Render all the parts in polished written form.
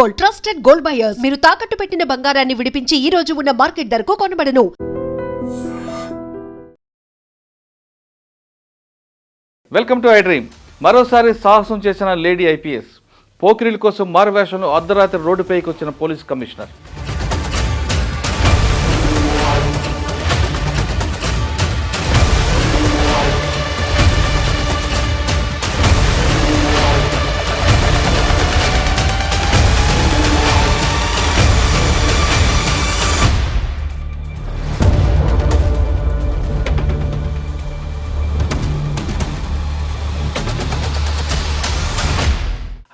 Gold, trusted gold buyers. మీరు తాకట్టు పెట్టిన బంగారాన్ని విడిపించి ఈ రోజు ఉన్న మార్కెట్ ధరకు కొనబడను. Welcome to iDream. మరోసారి సాహసం చేసిన లేడీ ఐపీఎస్. పోకిరీల కోసం మారువేషంలో అర్ధరాత్రి రోడ్డుపైకి వచ్చిన పోలీస్ కమిషనర్.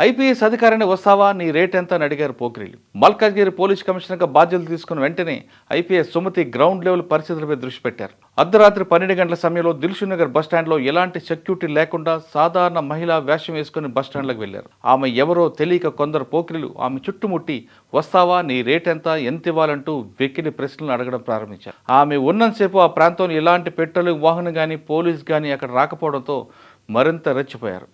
ఐపీఎస్ అధికారిని వస్తావా, నీ రేట్ ఎంత అని అడిగారు పోకిరీలు. మల్కాజ్గిరి పోలీస్ కమిషనర్గా బాధ్యతలు తీసుకున్న వెంటనే ఐపీఎస్ సుమతి గ్రౌండ్ లెవెల్ పరిస్థితులపై దృష్టి పెట్టారు. అర్ధరాత్రి 12 గంటల సమయంలో దిల్షుక్ నగర్ బస్టాండ్లో ఎలాంటి సెక్యూరిటీ లేకుండా సాధారణ మహిళా వేషం వేసుకుని బస్టాండ్లకు వెళ్లారు. ఆమె ఎవరో తెలియక కొందరు పోకిరీలు ఆమె చుట్టుముట్టి వస్తావా, నీ రేట్ ఎంత ఇవ్వాలంటూ వెక్కిలి ప్రశ్నలు అడగడం ప్రారంభించారు. ఆమె ఉన్నంతసేపు ఆ ప్రాంతంలో ఎలాంటి పెట్రోలింగ్ వాహనం కానీ పోలీస్ కానీ అక్కడ రాకపోవడంతో మరింత రెచ్చిపోయారు.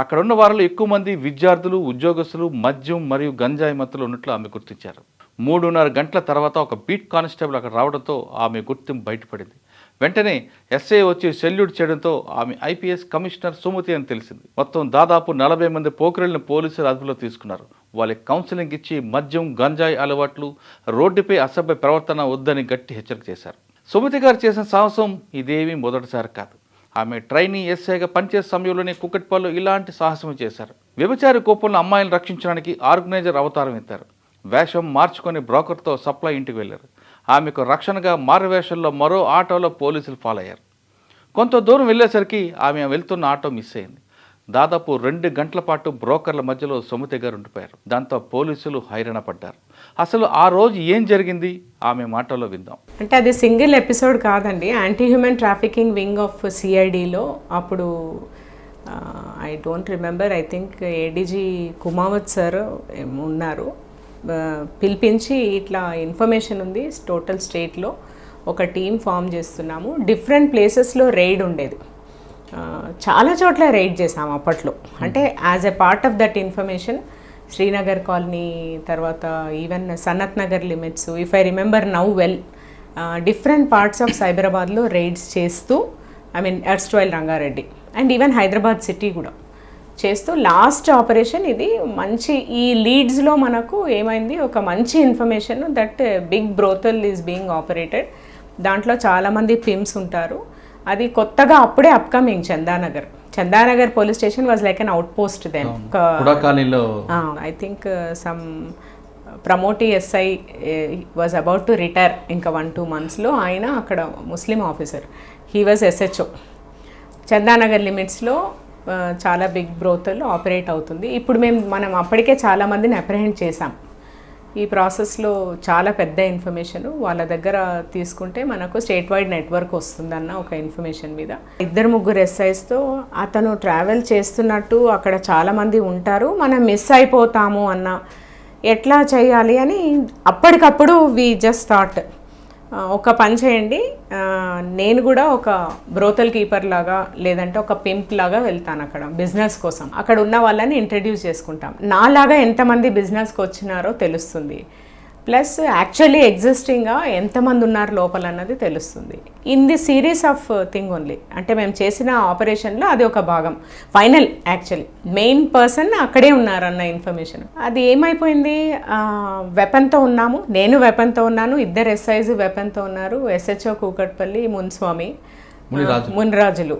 అక్కడ ఉన్న వారిలో ఎక్కువ మంది విద్యార్థులు, ఉద్యోగస్తులు మద్యం మరియు గంజాయి మత్తులు ఉన్నట్లు ఆమె గుర్తించారు. 3:30 గంటల తర్వాత ఒక బీట్ కానిస్టేబుల్ అక్కడ రావడంతో ఆమె గుర్తింపు బయటపడింది. వెంటనే ఎస్ఐ వచ్చి సెల్యూట్ చేయడంతో ఆమె ఐపీఎస్ కమిషనర్ సుమతి అని తెలిసింది. మొత్తం దాదాపు 40 మంది పోకిరీలను పోలీసులు అదుపులో తీసుకున్నారు. వాళ్ళకి కౌన్సిలింగ్ ఇచ్చి మద్యం, గంజాయి అలవాట్లు, రోడ్డుపై అసభ్య ప్రవర్తన వద్దని గట్టి హెచ్చరిక చేశారు. సుమతి గారు చేసిన సాహసం ఇదేమీ మొదటిసారి కాదు. ఆమె ట్రైనీ ఎస్ఐగా పనిచేసే సమయంలోనే కుకట్పల్లిలో ఇలాంటి సాహసం చేశారు. వ్యభిచారి కోపంలో అమ్మాయిలను రక్షించడానికి ఆర్గనైజర్ అవతారం ఎత్తారు. వేషం మార్చుకొని బ్రోకర్తో సప్లై ఇంటికి వెళ్లారు. ఆమెకు రక్షణగా మారువేషంలో మరో ఆటోలో పోలీసులు ఫాలో అయ్యారు. కొంత దూరం వెళ్ళేసరికి ఆమె వెళ్తున్న ఆటో మిస్ అయింది. దాదాపు 2 గంటల పాటు బ్రోకర్ల మధ్యలో సుమతి గారు ఉండిపోయారు. దాంతో పోలీసులు హైరాణ పడ్డారు. అసలు ఆ రోజు ఏం జరిగింది ఆమె మాటల్లో విందాం. అంటే అది సింగిల్ ఎపిసోడ్ కాదండి. Anti human trafficking wing of సిఐడిలో అప్పుడు I don't remember, I think ADG Kumawat sir ఉన్నారు. పిలిపించి ఇట్లా ఇన్ఫర్మేషన్ ఉంది, టోటల్ స్టేట్లో ఒక టీం ఫామ్ చేస్తున్నాము, డిఫరెంట్ ప్లేసెస్లో రైడ్ ఉండేది, చాలా చోట్ల రైడ్ చేసాము అప్పట్లో. అంటే as a part of that information Srinagar colony, తర్వాత even Sanath Nagar limits, if I remember now well, different parts of సైబరాబాద్లో రైడ్స్ చేస్తూ, I mean erstwhile Rangareddy and even Hyderabad city కూడా చేస్తూ లాస్ట్ ఆపరేషన్ ఇది మంచి, ఈ లీడ్స్లో మనకు ఏమైంది, ఒక మంచి information that big brothel is being operated, దాంట్లో చాలామంది పిమ్స్ ఉంటారు. అది కొత్తగా అప్పుడే upcoming Chandanagar police station was like an out post then. I think some promotee SI was about to retire ఇంకా 1-2 monthsలో. ఆయన అక్కడ Muslim officer, he was SHO. Chandanagar లిమిట్స్లో చాలా బిగ్ బ్రోతల్ ఆపరేట్ అవుతుంది. ఇప్పుడు మనం అప్పటికే చాలామందిని అప్రహెండ్ చేసాం. ఈ ప్రాసెస్లో చాలా పెద్ద ఇన్ఫర్మేషన్ వాళ్ళ దగ్గర తీసుకుంటే మనకు స్టేట్ వైడ్ నెట్వర్క్ వస్తుందన్న ఒక ఇన్ఫర్మేషన్ మీద 2-3 ఎస్ఐస్తో అతను ట్రావెల్ చేస్తున్నట్టు అక్కడ చాలామంది ఉంటారు, మనం మిస్ అయిపోతాము అన్న, ఎట్లా చేయాలి అని అప్పటికప్పుడు వి జస్ట్ థాట్, ఒక పని చేయండి, నేను కూడా ఒక బ్రోతల్ కీపర్ లాగా లేదంటే ఒక పింప్ లాగా వెళ్తాను అక్కడ బిజినెస్ కోసం. అక్కడ ఉన్న వాళ్ళని ఇంట్రడ్యూస్ చేసుకుంటాం, నాలాగా ఎంతమంది బిజినెస్కి వచ్చినారో తెలుస్తుంది, ప్లస్ యాక్చువల్లీ ఎగ్జిస్టింగ్గా ఎంతమంది ఉన్నారు లోపల అన్నది తెలుస్తుంది. In the series of thing only, అంటే మేము చేసిన ఆపరేషన్లో అది ఒక భాగం. ఫైనల్ యాక్చువల్లీ మెయిన్ పర్సన్ అక్కడే ఉన్నారన్న ఇన్ఫర్మేషన్. అది ఏమైపోయింది, వెపన్తో ఉన్నాము, నేను వెపన్తో ఉన్నాను, 2 ఎస్ఐస్ వెపన్తో ఉన్నారు, ఎస్హెచ్ఓ కూకట్పల్లి మున్స్వామి మునిరాజులు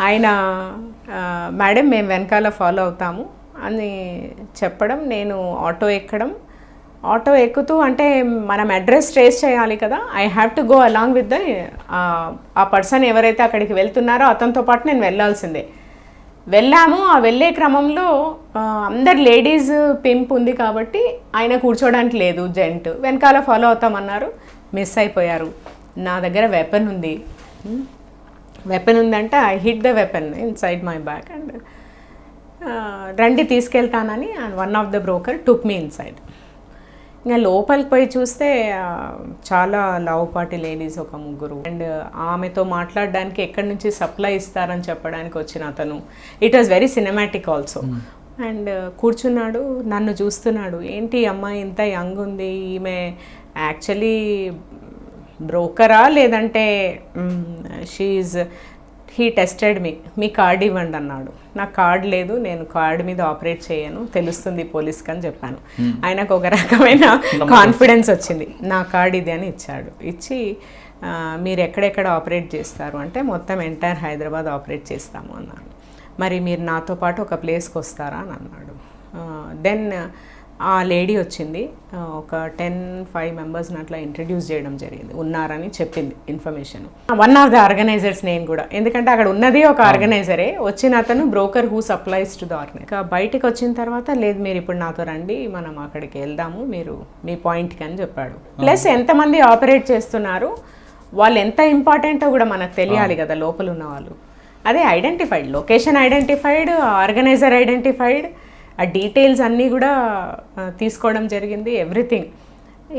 ఆయన, మేడం మేము వెనకాల ఫాలో అవుతాము అని చెప్పడం, నేను ఆటో ఎక్కడం, ఆటో ఎక్కుతూ అంటే మనం అడ్రస్ ట్రేస్ చేయాలి కదా, I have to go along with the ఆ పర్సన్ ఎవరైతే అక్కడికి వెళ్తున్నారో అతనితో పాటు నేను వెళ్ళాల్సిందే. వెళ్ళాము. ఆ వెళ్ళే క్రమంలో అందరు లేడీస్ పింప్ ఉంది కాబట్టి ఆయన కూర్చోడానికి లేదు, జెంట్ వెనకాల ఫాలో అవుతామన్నారు, మిస్ అయిపోయారు. నా దగ్గర వెపన్ ఉందంటే I hit the weapon inside my bag and రండి తీసుకెళ్తానని one of the broker took me inside. ఇంకా లోపలికి పోయి చూస్తే చాలా లావుపాటి లేడీస్, ఒక 3, అండ్ ఆమెతో మాట్లాడడానికి ఎక్కడి నుంచి సప్లై ఇస్తారని చెప్పడానికి వచ్చిన అతను. It was very cinematic also. And కూర్చున్నాడు, నన్ను చూస్తున్నాడు. ఏంటి అమ్మాయి ఇంత యంగ్ ఉంది, ఈమె యాక్చువల్లీ బ్రోకరా లేదంటే హీ టెస్టెడ్ మీ కార్డ్ ఇవ్వండి అన్నాడు. నాకు కార్డ్ లేదు, నేను కార్డ్ మీద ఆపరేట్ చేయను, తెలుస్తుంది పోలీస్కి అని చెప్పాను. ఆయనకు ఒక రకమైన కాన్ఫిడెన్స్ వచ్చింది. నా కార్డ్ ఇది అని ఇచ్చాడు. ఇచ్చి మీరు ఎక్కడెక్కడ ఆపరేట్ చేస్తారు అంటే మొత్తం ఎంటైర్ హైదరాబాద్ ఆపరేట్ చేస్తాము అన్నాను. మరి మీరు నాతో పాటు ఒక ప్లేస్కి వస్తారా అని అన్నాడు. దెన్ ఆ లేడీ వచ్చింది, ఒక 10-5 మెంబర్స్ని అట్లా ఇంట్రడ్యూస్ చేయడం జరిగింది, ఉన్నారని చెప్పింది information. One of the organizers నేను కూడా, ఎందుకంటే అక్కడ ఉన్నది ఒక ఆర్గనైజరే, వచ్చిన అతను broker who supplies to the organizer. బయటకు వచ్చిన తర్వాత లేదు మీరు ఇప్పుడు నాతో రండి, మనం అక్కడికి వెళ్దాము, మీరు మీ పాయింట్కి అని చెప్పాడు. ప్లస్ ఎంతమంది ఆపరేట్ చేస్తున్నారు, వాళ్ళు ఎంత ఇంపార్టెంటో కూడా మనకు తెలియాలి కదా లోపల ఉన్న వాళ్ళు. అదే identified, location identified, organizer identified, ఆ డీటెయిల్స్ అన్నీ కూడా తీసుకోవడం జరిగింది, ఎవ్రీథింగ్.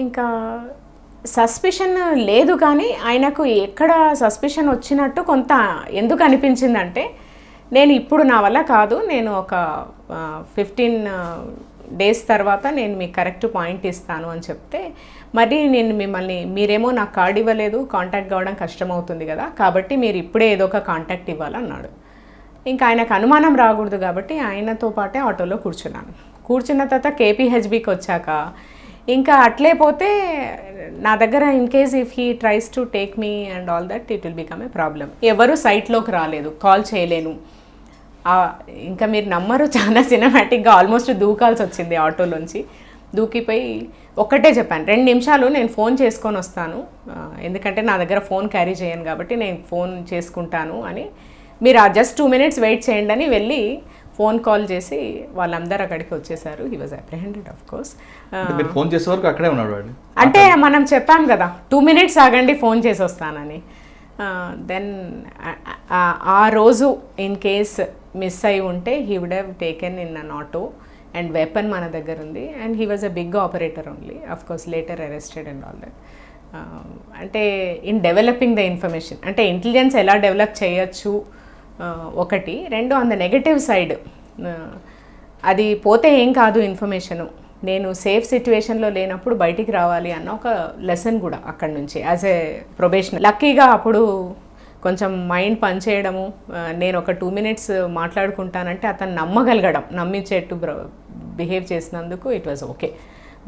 ఇంకా సస్పిషన్ లేదు, కానీ ఆయనకు ఎక్కడ సస్పిషన్ వచ్చినట్టు కొంత ఎందుకు అనిపించిందంటే, నేను ఇప్పుడు నా వల్ల కాదు, నేను ఒక 15 డేస్ తర్వాత నేను మీకు కరెక్ట్ పాయింట్ ఇస్తాను అని చెప్తే, మరి నేను మిమ్మల్ని, మీరేమో నాకు కార్డు ఇవ్వలేదు, కాంటాక్ట్ కావడం కష్టమవుతుంది కదా, కాబట్టి మీరు ఇప్పుడే ఏదో ఒక కాంటాక్ట్ ఇవ్వాలన్నాడు. ఇంకా ఆయనకు అనుమానం రాకూడదు కాబట్టి ఆయనతో పాటే ఆటోలో కూర్చున్నాను. కూర్చున్న తర్వాత కేపీహెచ్బికి వచ్చాక ఇంకా అట్లే పోతే నా దగ్గర in case if he tries to take me and all that it will become a problem. ఎవరు సైట్లోకి రాలేదు, కాల్ చేయలేను. ఇంకా మీరు నమ్మరు, చాలా సినిమాటిక్గా ఆల్మోస్ట్ దూకాల్సి వచ్చింది ఆటోలోంచి. దూకిపోయి ఒక్కటే చెప్పాను, 2 నిమిషాలు నేను ఫోన్ చేసుకొని వస్తాను, ఎందుకంటే నా దగ్గర ఫోన్ క్యారీ చేయను కాబట్టి నేను ఫోన్ చేసుకుంటాను అని, మీరు జస్ట్ 2 minutes వెయిట్ చేయండి అని వెళ్ళి ఫోన్ కాల్ చేసి వాళ్ళందరూ అక్కడికి వచ్చేసారు. He was apprehended of course. Phone చేసే వరకు అక్కడే ఉన్నాడు వాడు. అంటే మనం చెప్పాం కదా 2 minutes ఆగండి ఫోన్ చేసి వస్తానని. దెన్ ఆ రోజు ఇన్ కేస్ మిస్ అయి ఉంటే he would have taken in an auto and weapon మన దగ్గర ఉంది. And he was a big operator only, of course later arrested and all that. అంటే ఇన్ డెవలపింగ్ ద ఇన్ఫర్మేషన్, అంటే intelligence ఎలా develop చేయొచ్చు ఒకటి, 2 ఆన్ ద నెగటివ్ సైడ్ అది పోతే ఏం కాదు ఇన్ఫర్మేషను, నేను సేఫ్ సిచ్యువేషన్లో లేనప్పుడు బయటికి రావాలి అన్న ఒక లెసన్ కూడా అక్కడి నుంచి యాజ్ ఏ ప్రొబేషనర్. లక్కీగా అప్పుడు కొంచెం మైండ్ పనిచేయడము, నేను ఒక 2 minutes మాట్లాడుకుంటానంటే అతను నమ్మగలగడం, నమ్మించేట్టు బిహేవ్ చేసినందుకు ఇట్ వాజ్ ఓకే.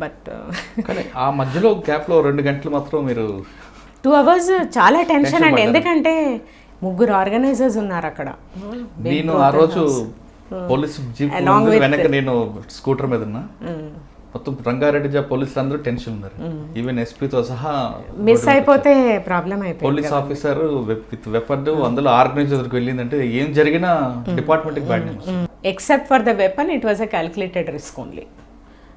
బట్ ఆ మధ్యలో గ్యాప్లో 2 గంటలు మాత్రం మీరు 2 hours చాలా టెన్షన్ అండి, ఎందుకంటే 3 ఆర్గనైజర్స్ ఉన్నారు అక్కడ. నేను ఆ రోజు పోలీస్ జీప్ వెనక నేను స్కూటర్ మీద ఉన్నా, మొత్తం రంగారెడ్డి పోలీసులు అందరూ టెన్షన్ ఉన్నారు, ఈవెన్ ఎస్పీతో సహా. మిస్ అయిపోతే ప్రాబ్లం అయిపోయింది. పోలీస్ ఆఫీసర్ విత్ వెపన్ అందులో ఆర్గనైజర్కి వెళ్ళిందంటే ఏం జరిగినా డిపార్ట్మెంట్కి bad news. Except for the weapon it was a calculated risk only.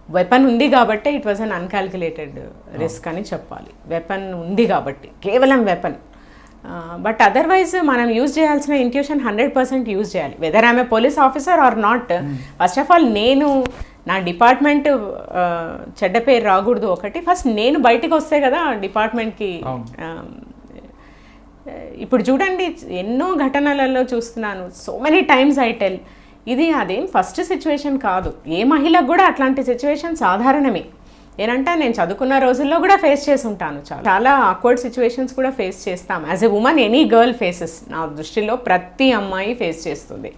Weapon ఉంది కాబట్టి it was an uncalculated risk అని చెప్పాలి. వెపన్ ఉంది కాబట్టి, కేవలం వెపన్. బట్ అదర్వైజ్ మనం యూజ్ చేయాల్సిన ఇంట్యూషన్ 100% యూజ్ చేయాలి, whether I'm a police officer or not. First of all నేను నా డిపార్ట్మెంట్ చెడ్డ పేరు రాకూడదు ఒకటి, ఫస్ట్ నేను బయటకు వస్తే కదా డిపార్ట్మెంట్కి. ఇప్పుడు చూడండి ఎన్నో ఘటనలలో చూస్తున్నాను, so many times I tell, ఇది అదేం ఫస్ట్ సిచ్యువేషన్ కాదు, ఏ మహిళకు కూడా అట్లాంటి సిచ్యువేషన్ సాధారణమే. ఏంటంటే నేను చదువుకున్న రోజుల్లో కూడా ఫేస్ చేసి ఉంటాను, చాలా ఆక్వర్డ్ సిచ్యువేషన్స్ కూడా ఫేస్ చేస్తాం. As a women any girl faces, నా దృష్టిలో ప్రతి అమ్మాయి ఫేస్ చేస్తుంది.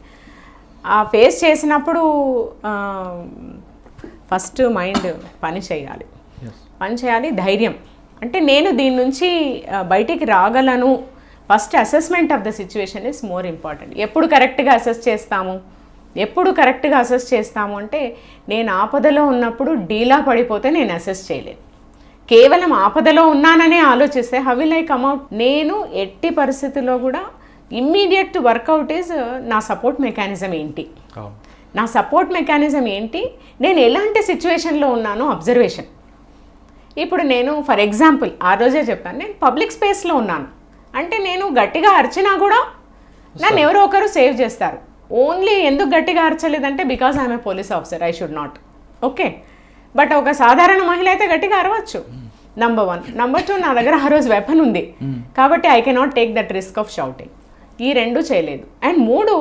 ఆ ఫేస్ చేసినప్పుడు ఫస్ట్ మైండ్ పని చేయాలి, ధైర్యం. అంటే నేను దీని నుంచి బయటికి రాగలను, first assessment of the situation is more important. ఎప్పుడు కరెక్ట్గా అసెస్ చేస్తాము అంటే, నేను ఆపదలో ఉన్నప్పుడు డీలా పడిపోతే నేను అసెస్ చేయలేను. కేవలం ఆపదలో ఉన్నాననే ఆలోచిస్తే హౌ విల్ ఐ కమ్అట్. నేను ఎట్టి పరిస్థితుల్లో కూడా ఇమ్మీడియట్ వర్కౌట్ ఈజ్ నా సపోర్ట్ మెకానిజం ఏంటి, నేను ఎలాంటి సిచ్యువేషన్లో ఉన్నానో అబ్జర్వేషన్. ఇప్పుడు నేను ఫర్ ఎగ్జాంపుల్ ఆ రోజే చెప్పాను, నేను పబ్లిక్ స్పేస్లో ఉన్నాను అంటే నేను గట్టిగా అరిచినా కూడా నన్ను ఎవరో ఒకరు సేవ్ చేస్తారు. ఓన్లీ ఎందుకు గట్టిగా అరచలేదంటే because I'm a police officer, I should not. Okay, but ఒక సాధారణ మహిళ అయితే గట్టిగా అరవచ్చు. నంబర్ 1. నంబర్ 2, నా దగ్గర ఆ రోజు వెపన్ ఉంది కాబట్టి I cannot take that risk of shouting. ఈ 2 చేయలేదు. అండ్ 3,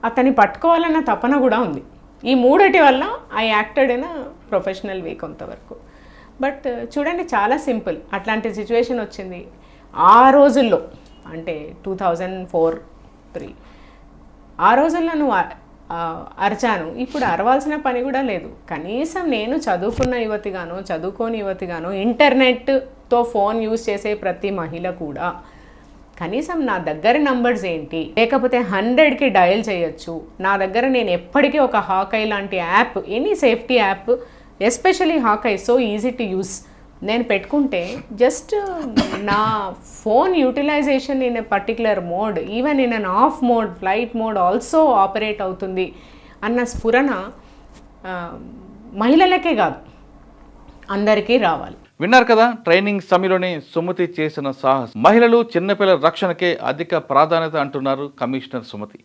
అతన్ని పట్టుకోవాలన్న తపన కూడా ఉంది. ఈ మూడటి వల్ల ఐ యాక్టెడ్ ఇన్ ప్రొఫెషనల్ వే కొంతవరకు. బట్ చూడండి చాలా సింపుల్, అట్లాంటి సిచ్యువేషన్ వచ్చింది ఆ రోజుల్లో, అంటే 2004-03 ఆ రోజుల్లో నువ్వు అరిచాను, ఇప్పుడు అరవాల్సిన పని కూడా లేదు. కనీసం నేను చదువుకున్న యువతిగాను చదువుకోని యువతిగాను ఇంటర్నెట్తో ఫోన్ యూజ్ చేసే ప్రతి మహిళ కూడా కనీసం నా దగ్గర నంబర్స్ ఏంటి, లేకపోతే 100కి డయల్ చేయొచ్చు. నా దగ్గర నేను ఎప్పటికీ ఒక హాకై లాంటి app, any safety app, especially Hawkeye so easy to use, నేను పెట్టుకుంటే జస్ట్ నా phone utilization in a particular mode, even in an off mode, flight mode also operate అవుతుంది అన్న స్ఫురణ మహిళలకే కాదు అందరికీ రావాలి. విన్నారు కదా, ట్రైనింగ్ సమయంలోనే సుమతి చేసిన సాహసం. మహిళలు చిన్నపిల్లల రక్షణకే అధిక ప్రాధాన్యత అంటున్నారు కమిషనర్ సుమతి.